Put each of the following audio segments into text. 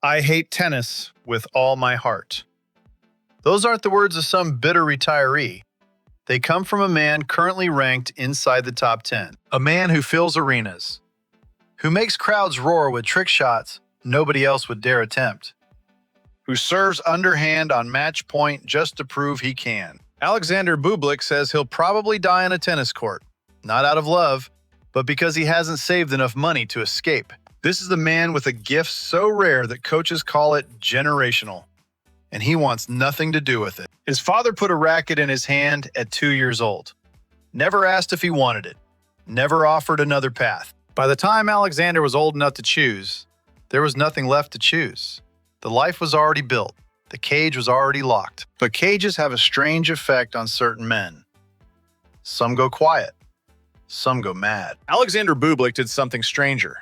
I hate tennis with all my heart. Those aren't the words of some bitter retiree. They come from a man currently ranked inside the top 10. A man who fills arenas, who makes crowds roar with trick shots nobody else would dare attempt, who serves underhand on match point just to prove he can. Alexander Bublik says he'll probably die on a tennis court, not out of love, but because he hasn't saved enough money to escape. This is the man with a gift so rare that coaches call it generational, and he wants nothing to do with it. His father put a racket in his hand at 2 years old. Never asked if he wanted it. Never offered another path. By the time Alexander was old enough to choose, there was nothing left to choose. The life was already built. The cage was already locked. But cages have a strange effect on certain men. Some go quiet. Some go mad. Alexander Bublik did something stranger.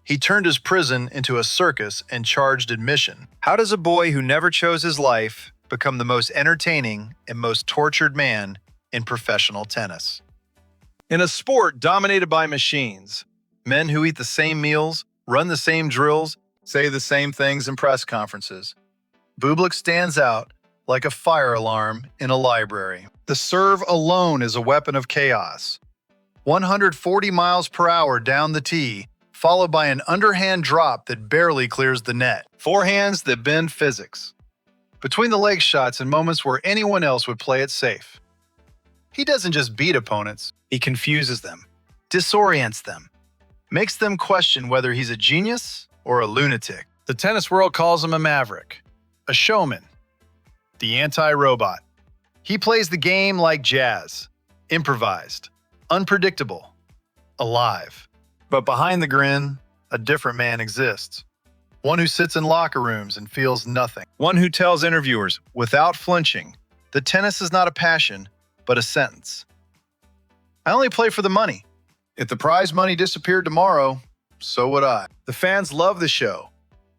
He turned his prison into a circus and charged admission. How does a boy who never chose his life become the most entertaining and most tortured man in professional tennis? In a sport dominated by machines, men who eat the same meals, run the same drills, say the same things in press conferences, Bublik stands out like a fire alarm in a library. The serve alone is a weapon of chaos. 140 miles per hour down the tee, followed by an underhand drop that barely clears the net. Forehands that bend physics. Between the leg shots and moments where anyone else would play it safe. He doesn't just beat opponents, he confuses them, disorients them, makes them question whether he's a genius or a lunatic. The tennis world calls him a maverick, a showman, the anti-robot. He plays the game like jazz, improvised, unpredictable, alive. But behind the grin, a different man exists. One who sits in locker rooms and feels nothing. One who tells interviewers, without flinching, that tennis is not a passion, but a sentence. I only play for the money. If the prize money disappeared tomorrow, so would I. The fans love the show.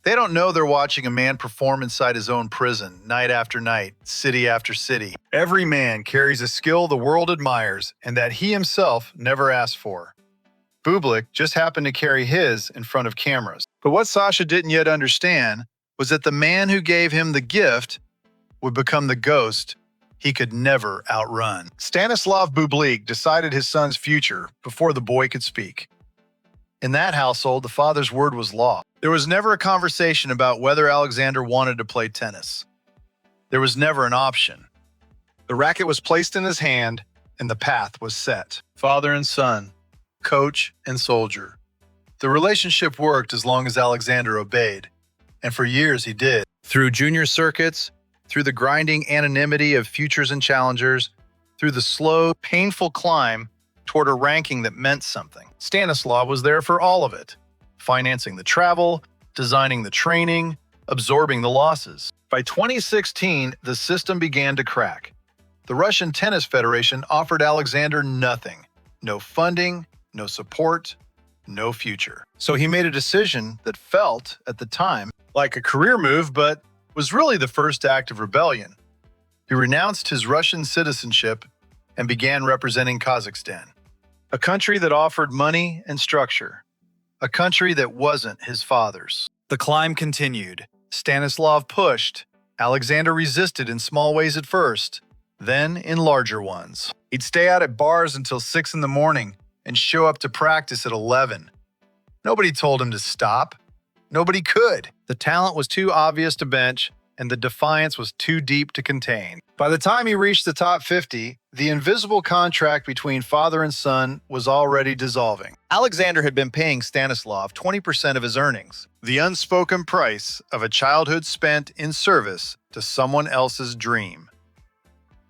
They don't know they're watching a man perform inside his own prison, night after night, city after city. Every man carries a skill the world admires and that he himself never asked for. Bublik just happened to carry his in front of cameras. But what Sasha didn't yet understand was that the man who gave him the gift would become the ghost he could never outrun. Stanislav Bublik decided his son's future before the boy could speak. In that household, the father's word was law. There was never a conversation about whether Alexander wanted to play tennis. There was never an option. The racket was placed in his hand, and the path was set. Father and son, coach and soldier. The relationship worked as long as Alexander obeyed, and for years he did. Through junior circuits, through the grinding anonymity of futures and challengers, through the slow, painful climb toward a ranking that meant something. Stanislav was there for all of it, financing the travel, designing the training, absorbing the losses. By 2016, the system began to crack. The Russian Tennis Federation offered Alexander nothing. No funding, no support, no future. So he made a decision that felt, at the time, like a career move, but was really the first act of rebellion. He renounced his Russian citizenship and began representing Kazakhstan, a country that offered money and structure, a country that wasn't his father's. The climb continued. Stanislav pushed. Alexander resisted in small ways at first, then in larger ones. He'd stay out at bars until 6 in the morning and show up to practice at 11. Nobody told him to stop. Nobody could. The talent was too obvious to bench, and the defiance was too deep to contain. By the time he reached the top 50, the invisible contract between father and son was already dissolving. Alexander had been paying Stanislav 20% of his earnings, the unspoken price of a childhood spent in service to someone else's dream.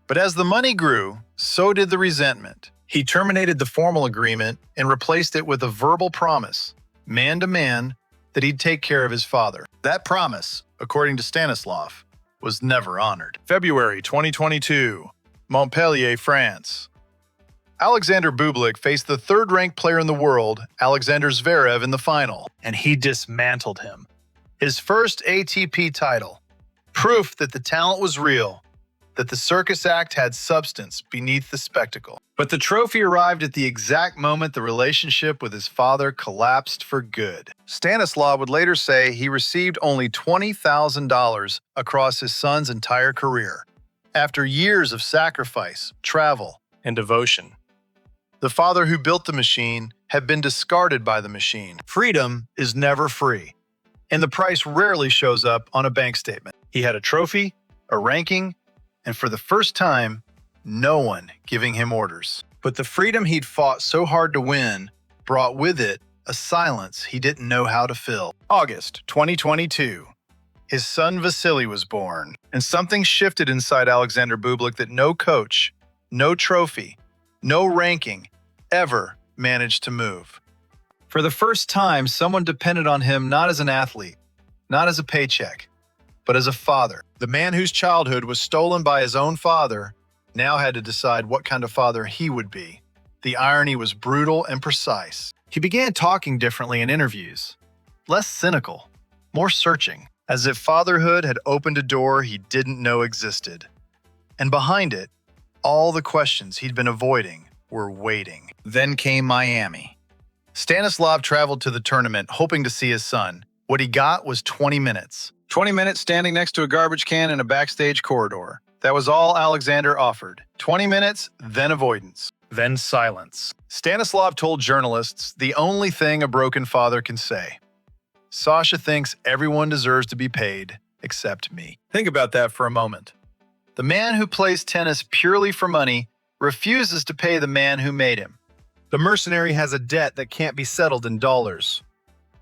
But as the money grew, so did the resentment. He terminated the formal agreement and replaced it with a verbal promise, man to man, that he'd take care of his father. That promise, according to Stanislav, was never honored. February 2022, Montpellier, France. Alexander Bublik faced the third-ranked player in the world, Alexander Zverev, in the final, and he dismantled him. His first ATP title, proof that the talent was real, that the circus act had substance beneath the spectacle. But the trophy arrived at the exact moment the relationship with his father collapsed for good. Stanislav would later say he received only $20,000 across his son's entire career, after years of sacrifice, travel, and devotion. The father who built the machine had been discarded by the machine. Freedom is never free, and the price rarely shows up on a bank statement. He had a trophy, a ranking, and for the first time, no one giving him orders. But the freedom he'd fought so hard to win brought with it a silence he didn't know how to fill. August 2022. His son Vasily was born, and something shifted inside Alexander Bublik that no coach, no trophy, no ranking ever managed to move. For the first time, someone depended on him not as an athlete, not as a paycheck, but as a father. The man whose childhood was stolen by his own father now had to decide what kind of father he would be. The irony was brutal and precise. He began talking differently in interviews, less cynical, more searching, as if fatherhood had opened a door he didn't know existed. And behind it, all the questions he'd been avoiding were waiting. Then came Miami. Stanislav traveled to the tournament hoping to see his son. What he got was 20 minutes. 20 minutes standing next to a garbage can in a backstage corridor. That was all Alexander offered. 20 minutes, then avoidance, then silence. Stanislav told journalists the only thing a broken father can say: "Sasha thinks everyone deserves to be paid, except me." Think about that for a moment. The man who plays tennis purely for money refuses to pay the man who made him. The mercenary has a debt that can't be settled in dollars.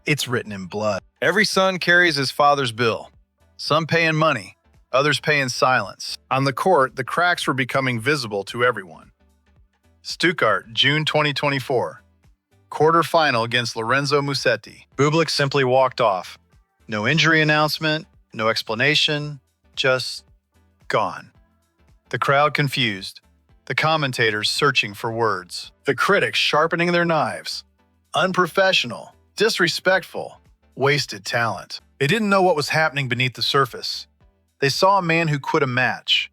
It's written in blood. Every son carries his father's bill. Some pay in money, others pay in silence. On the court, the cracks were becoming visible to everyone. Stuttgart, June 2024. Quarterfinal against Lorenzo Musetti. Bublik simply walked off. No injury announcement, no explanation, just gone. The crowd confused. The commentators searching for words. The critics sharpening their knives. Unprofessional, disrespectful, wasted talent. They didn't know what was happening beneath the surface. They saw a man who quit a match.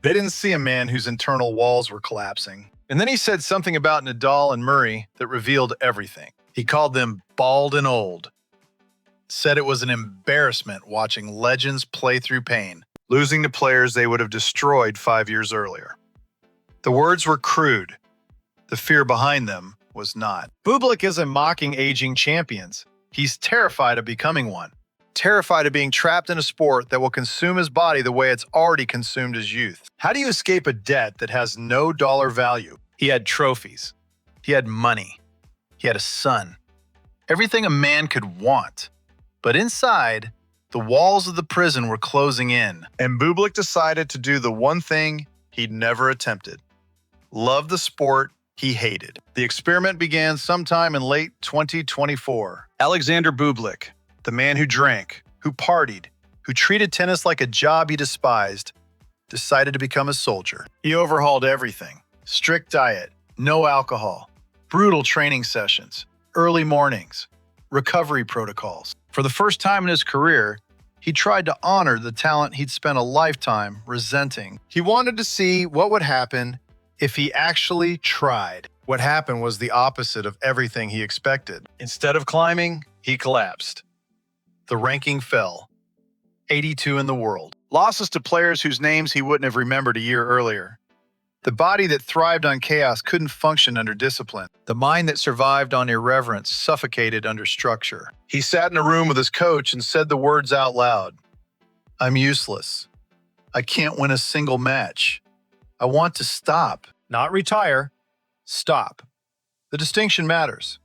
They didn't see a man whose internal walls were collapsing. And then he said something about Nadal and Murray that revealed everything. He called them bald and old. Said it was an embarrassment watching legends play through pain, losing to players they would have destroyed 5 years earlier. The words were crude. The fear behind them was not. Bublik isn't mocking aging champions. He's terrified of becoming one. Terrified of being trapped in a sport that will consume his body the way it's already consumed his youth. How do you escape a debt that has no dollar value? He had trophies. He had money. He had a son. Everything a man could want. But inside, the walls of the prison were closing in. And Bublik decided to do the one thing he'd never attempted. Love the sport he hated. The experiment began sometime in late 2024. Alexander Bublik, the man who drank, who partied, who treated tennis like a job he despised, decided to become a soldier. He overhauled everything. Strict diet, no alcohol, brutal training sessions, early mornings, recovery protocols. For the first time in his career, he tried to honor the talent he'd spent a lifetime resenting. He wanted to see what would happen if he actually tried. What happened was the opposite of everything he expected. Instead of climbing, he collapsed. The ranking fell. 82 in the world. Losses to players whose names he wouldn't have remembered a year earlier. The body that thrived on chaos couldn't function under discipline. The mind that survived on irreverence suffocated under structure. He sat in a room with his coach and said the words out loud. "I'm useless. I can't win a single match. I want to stop." Not retire. Stop. The distinction matters.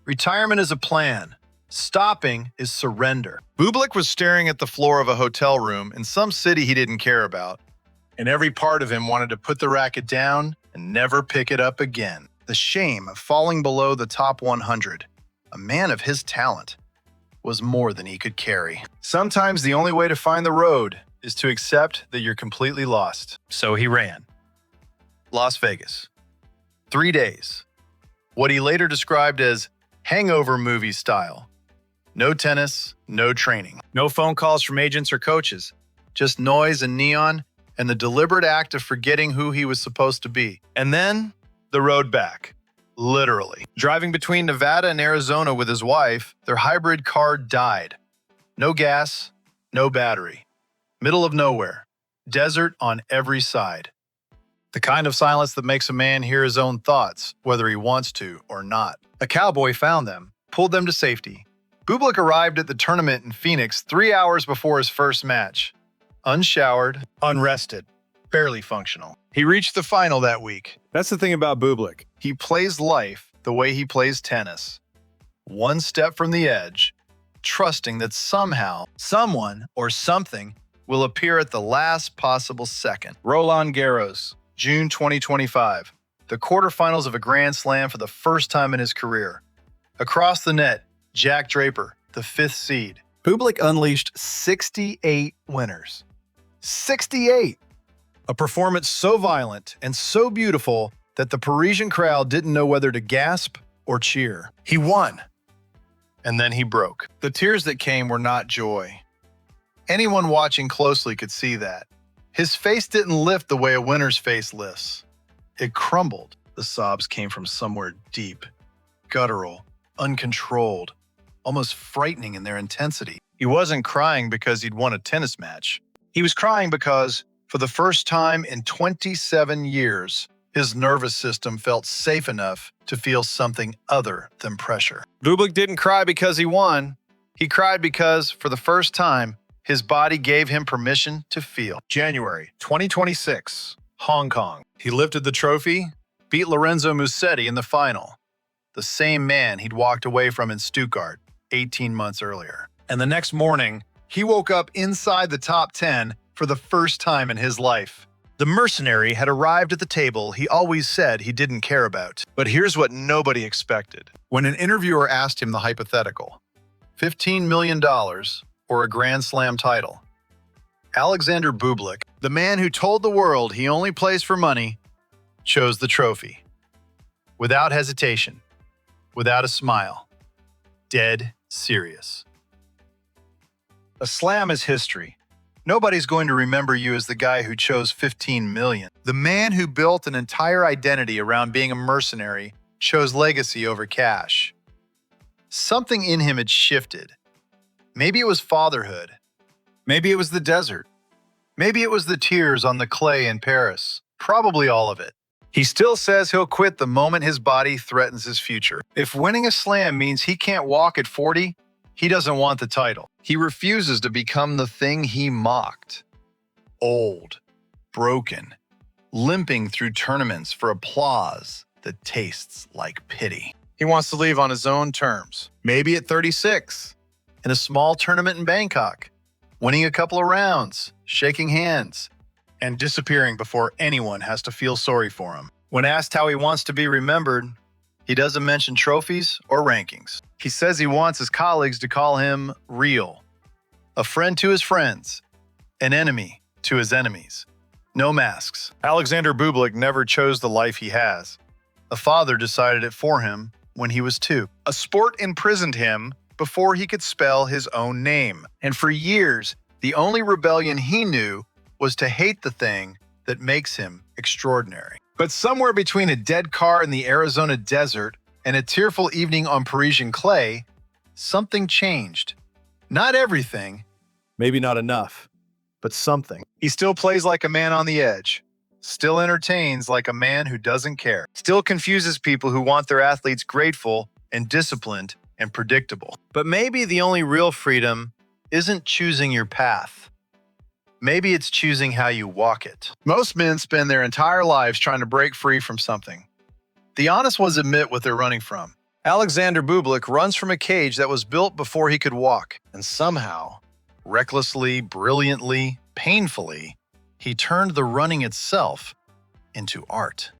Retirement is a plan. Stopping is surrender. Bublik was staring at the floor of a hotel room in some city he didn't care about, and every part of him wanted to put the racket down and never pick it up again. The shame of falling below the top 100, a man of his talent, was more than he could carry. Sometimes the only way to find the road is to accept that you're completely lost. So he ran. Las Vegas. 3 days. What he later described as hangover movie style. No tennis, no training. No phone calls from agents or coaches. Just noise and neon and the deliberate act of forgetting who he was supposed to be. And then, the road back. Literally. Driving between Nevada and Arizona with his wife, their hybrid car died. No gas, no battery. Middle of nowhere. Desert on every side. The kind of silence that makes a man hear his own thoughts, whether he wants to or not. A cowboy found them, pulled them to safety. Bublik arrived at the tournament in Phoenix 3 hours before his first match. Unshowered, unrested, barely functional. He reached the final that week. That's the thing about Bublik. He plays life the way he plays tennis. One step from the edge, trusting that somehow, someone or something will appear at the last possible second. Roland Garros, June 2025. The quarterfinals of a Grand Slam for the first time in his career. Across the net, Jack Draper, the 5th seed. Bublik unleashed 68 winners. 68! A performance so violent and so beautiful that the Parisian crowd didn't know whether to gasp or cheer. He won. And then he broke. The tears that came were not joy. Anyone watching closely could see that. His face didn't lift the way a winner's face lifts. It crumbled. The sobs came from somewhere deep, guttural, uncontrolled, almost frightening in their intensity. He wasn't crying because he'd won a tennis match. He was crying because, for the first time in 27 years, his nervous system felt safe enough to feel something other than pressure. Bublik didn't cry because he won. He cried because, for the first time, his body gave him permission to feel. January 2026, Hong Kong. He lifted the trophy, beat Lorenzo Musetti in the final, the same man he'd walked away from in Stuttgart 18 months earlier. And the next morning, he woke up inside the top 10 for the first time in his life. The mercenary had arrived at the table he always said he didn't care about. But here's what nobody expected. When an interviewer asked him the hypothetical, $15 million or a Grand Slam title, Alexander Bublik, the man who told the world he only plays for money, chose the trophy. Without hesitation, without a smile, dead serious. A slam is history. Nobody's going to remember you as the guy who chose 15 million. The man who built an entire identity around being a mercenary chose legacy over cash. Something in him had shifted. Maybe it was fatherhood. Maybe it was the desert. Maybe it was the tears on the clay in Paris. Probably all of it. He still says he'll quit the moment his body threatens his future. If winning a slam means he can't walk at 40, he doesn't want the title. He refuses to become the thing he mocked. Old, broken, limping through tournaments for applause that tastes like pity. He wants to leave on his own terms. Maybe at 36, in a small tournament in Bangkok, winning a couple of rounds, shaking hands, and disappearing before anyone has to feel sorry for him. When asked how he wants to be remembered, he doesn't mention trophies or rankings. He says he wants his colleagues to call him real, a friend to his friends, an enemy to his enemies. No masks. Alexander Bublik never chose the life he has. A father decided it for him when he was 2. A sport imprisoned him before he could spell his own name. And for years, the only rebellion he knew was to hate the thing that makes him extraordinary. But somewhere between a dead car in the Arizona desert and a tearful evening on Parisian clay, something changed. Not everything, maybe not enough, but something. He still plays like a man on the edge, still entertains like a man who doesn't care, still confuses people who want their athletes grateful and disciplined and predictable. But maybe the only real freedom isn't choosing your path. Maybe it's choosing how you walk it. Most men spend their entire lives trying to break free from something. The honest ones admit what they're running from. Alexander Bublik runs from a cage that was built before he could walk, and somehow, recklessly, brilliantly, painfully, he turned the running itself into art.